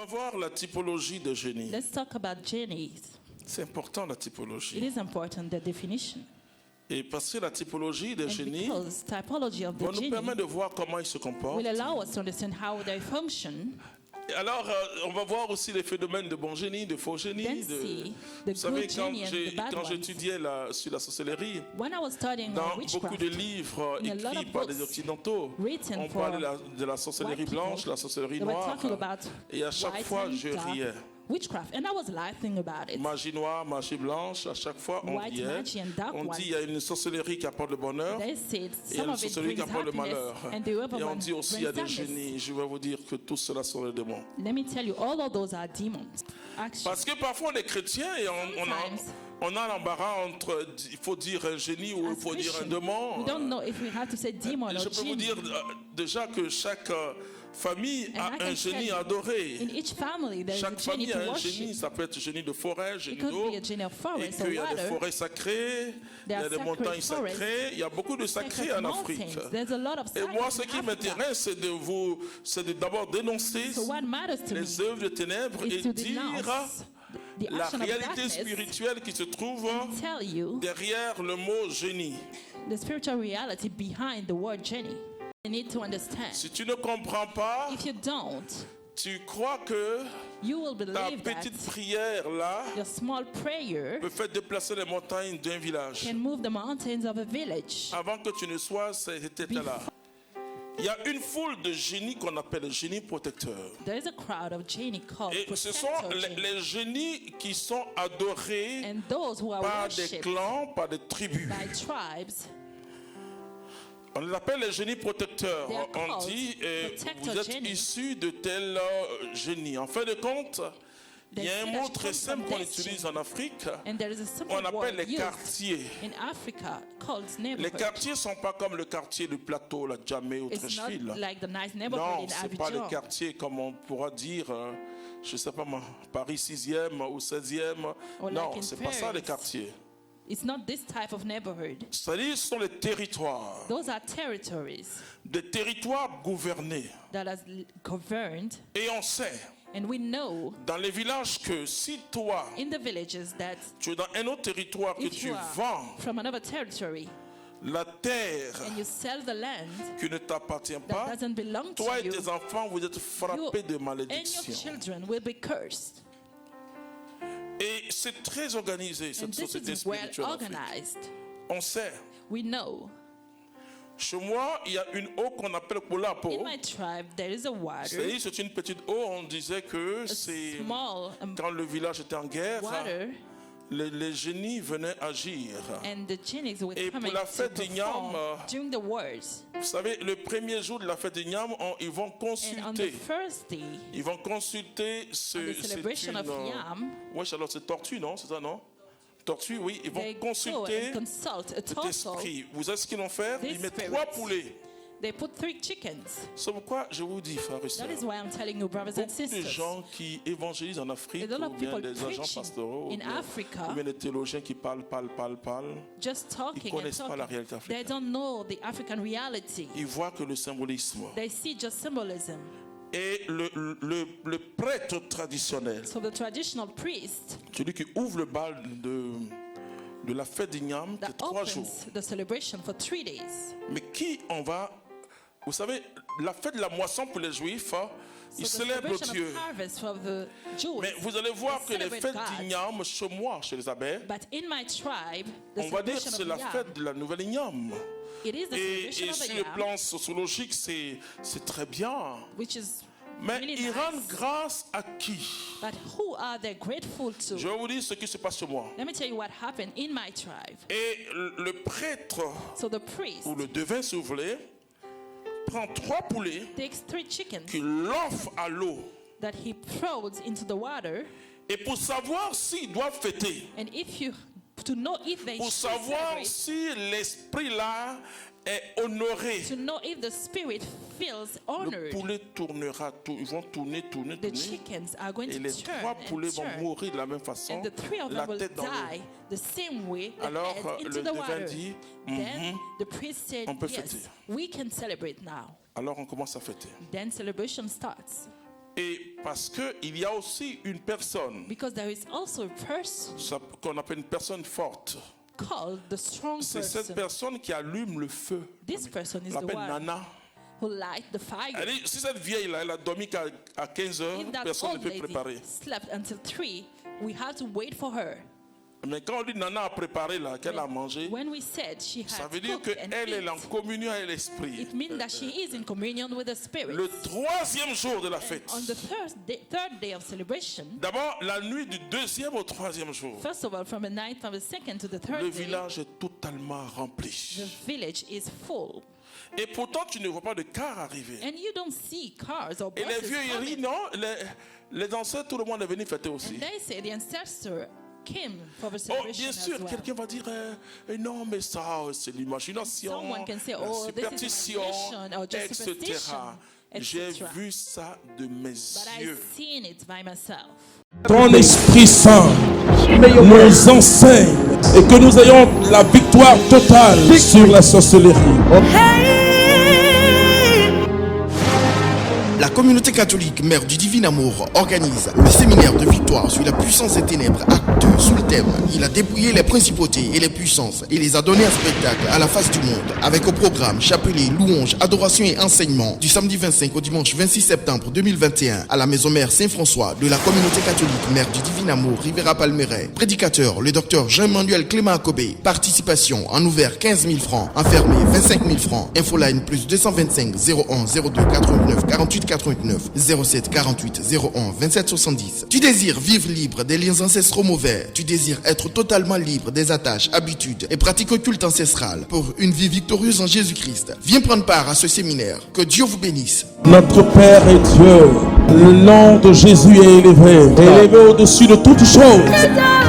va voir la typologie des génies. Let's talk about genies. C'est important la It typologie. is important, the definition. Et parce que la typologie des And génies because typology of va the nous genie permettre de voir comment ils se comportent. will allow us to understand how they function. Et alors, on va voir aussi les phénomènes de bons génies, de faux génies. Then see the Vous savez, good genie and the bad quand ones. j'étudiais sur la sorcellerie, When I was studying dans witchcraft, beaucoup de livres in a lot écrits of par des books occidentaux, written on for parlait de la sorcellerie white people, blanche, la sorcellerie they were noire. talking about Et à chaque white fois, and je dark riais. witchcraft, and I was laughing about it. Magie noire, magie blanche, à chaque fois on White riait. magie and dark On one. dit il y a une sorcellerie qui apporte le bonheur They said et il y a some une of it sorcellerie qui brings apporte le happiness, malheur. and the other Et on one dit aussi il y a brings des sadness. génies. Je vais vous dire que tout cela sont les démons. Let me tell you, all of those are demons. Actually, Parce que parfois on est chrétien et on a l'embarras entre il faut dire un génie ou il as faut dire un Christians, démon. we don't know if we have to say demon Je or peux vous genie. dire déjà que chaque famille And I a can un génie tell you, adoré. In each family, there is a Chaque genie famille to a un worship. génie, ça peut être génie de forêt, génie It could d'eau, be a genie of et forest or qu'il y a des water. forêts sacrées, il y a There are des sacred montagnes forests, sacrées, il y a beaucoup de sacrés sacred en Afrique. mountains. There's a lot of Et moi, ce sacred qui in Africa. m'intéresse, c'est de d'abord dénoncer So what matters to les me œuvres de ténèbres is et to dire denounce the la action of réalité darkness spirituelle qui se trouve and tell you derrière le mot génie. the spiritual reality behind the word genie. You need to understand. Si tu ne comprends pas, If you don't, tu crois que you will ta believe that petite prière là your small prayer peut faire déplacer les montagnes d'un village. can move the mountains of a village. Avant que tu ne sois cet état-là. Il y a une foule de génies qu'on appelle génies protecteurs. There is a crowd of genie called Et ce sont protector genie. les génies qui sont adorés And those who are par des worshipped clans, par des tribus. by tribes, On les appelle les génies protecteurs. They are On called dit, protector vous êtes génies. issus de tel génie. En fin de compte, il y a un They mot say très that simple you qu'on come from utilise en Afrique. and there is a simple On appelle word les used quartiers. in Africa called Les neighborhood. quartiers ne sont pas comme le quartier du plateau, la Djamé ou It's not Treichville. like the nice neighborhood Non, in ce n'est pas les Abidjan. quartiers comme on pourra dire, je ne sais pas moi, Paris 6e ou 16e. Or Non, like in ce n'est pas ça les Paris. quartiers. It's not this type of neighborhood. C'est-à-dire ce sont les territoires. Those are territories Des territoires gouvernés. that are governed, Et on sait, and we know dans les villages, que si toi, in the villages that tu es dans un autre territoire, que if tu you are vends from another territory la terre and you sell the land qui ne t'appartient that pas, doesn't belong toi to et you, tes enfants, vous êtes you frappés de and your malédiction. children will be cursed. Et c'est très organisé, And cette this société is well spirituelle. en Afrique. organized. On sait. We know. Chez moi, il y a une eau qu'on appelle Kulapo. In my tribe, there is a water, C'est-à-dire, c'est une petite eau, on disait que a c'est small quand le village était en guerre, water, les génies venaient agir. and the genies would Et come pour in la to fête du perform Nyam, during the wars. Vous savez, le premier jour de la fête du Nyam, ils vont And on the consulter. first day, Ils vont consulter on the celebration of Yam, oui, alors c'est tortue, non? C'est ça, non? Tortue, oui. Ils vont they go consulter and consult a cet total. esprit. Vous savez ce qu'ils vont faire? This Ils mettent spirit. 3 poulets. They put 3 chickens. C'est pourquoi je vous dis, frères et That sœurs, is why I'm telling you, brothers and beaucoup de sisters. gens qui évangélisent en Afrique, There's a lot ou of bien people des agents preaching pastoraux, in Africa, ou bien des théologiens qui parlent. Just Ils talking and connaissent pas la talking. réalité They africaine. don't know the African reality. Ils voient que le symbolisme. They see just symbolism. Et le prêtre traditionnel, So the traditional priest celui qui ouvre le bal de la fête d'Ignam, that c'est 3 jours. opens the celebration for 3 days. Mais qui on va... Vous savez, la fête de la moisson pour les Juifs, ils So the célèbrent celebration Dieu. of harvest for the Jews. Mais vous allez voir que they les celebrate fêtes God. d'Ignam, chez moi, chez les abbés, But in my tribe, the on va dire que celebration c'est of la Yam, fête de la nouvelle Ignam. it is the Et celebration of sur the le Yam, plan sociologique, c'est très bien. which is Mais really ils rendent nice. grâce à qui? But who are they grateful to? Je vais vous dire ce qui se passe chez moi. Let me tell you what happened in my tribe. Et le prêtre, So the priest ou le devin si vous voulez, prend 3 poulets takes 3 chickens qu'il offre à l'eau. that he throws into the water, Et pour savoir s'il doit fêter, and if you to know if they pour should savoir celebrate, si l'esprit là est honoré, to know if the spirit feels le honored, poulet tournera, ils vont tourner, the chickens are going et to les turn 3 poulets and vont turn, mourir de la même façon, and the 3 of la them will tête dans die l'eau. the same way, the Alors, head le into the devin water. dit, Then the priest said, on peut yes, fêter. we can celebrate now. Alors on commence à fêter. Then celebration starts. Et parce qu'il y a aussi une personne Because there is also a person qu'on appelle une personne forte. called the strong C'est cette person. personne qui allume le feu. This person On is the l'appelle one Nana. who light the fire. Elle dit, si cette vieille-là, elle a dormi qu'à 15 heures, If that personne ne old peut lady préparer. slept until 3, we have to wait for her. Mais quand on dit Nana a préparé, là, qu'elle a mangé, When we said she ça had veut dire cooked and qu'elle est en eat, communion avec l'esprit. it means that she is in communion with the Spirit. Le troisième jour de la fête. On the third day of celebration, D'abord, la nuit du deuxième au troisième jour. first of all, from the night from the second to the Le third day, village est totalement rempli. the village is full. Et pourtant, tu ne vois pas de car arriver. And you don't see cars or Et les buses vieux, ils rient, coming. non, les ancêtres, tout le monde est venu fêter aussi. And they say the ancestor came for the Oh, celebration bien as sûr, well. quelqu'un va dire, non, mais ça, c'est l'imagination, Someone can say, la oh, this is superstition, imagination or just etc. superstition, J'ai etc. vu ça de mes But I've yeux. seen it by myself. Ton Esprit Saint nous enseigne et que nous ayons la victoire totale sur la sorcellerie. La communauté catholique Mère du Divin Amour organise le séminaire de victoire sur la puissance des ténèbres, acte 2, sous le thème « Il a dépouillé les principautés et les puissances et les a donnés en spectacle à la face du monde » avec au programme chapelet, louange, adoration et enseignement du samedi 25 au dimanche 26 septembre 2021 à la maison mère Saint-François de la communauté catholique Mère du Divin Amour Rivera Palmeraie. Prédicateur, le docteur Jean-Emmanuel Clément Akobé. Participation en ouvert 15 000 francs, en fermé 25 000 francs. Infoline plus 225 01 02 89 48 89 07 48 01 27 70. Tu désires vivre libre des liens ancestraux mauvais. Tu désires être totalement libre des attaches, habitudes et pratiques occultes ancestrales pour une vie victorieuse en Jésus-Christ. Viens prendre part à ce séminaire. Que Dieu vous bénisse. Notre Père est Dieu. Le nom de Jésus est élevé au-dessus de toute chose.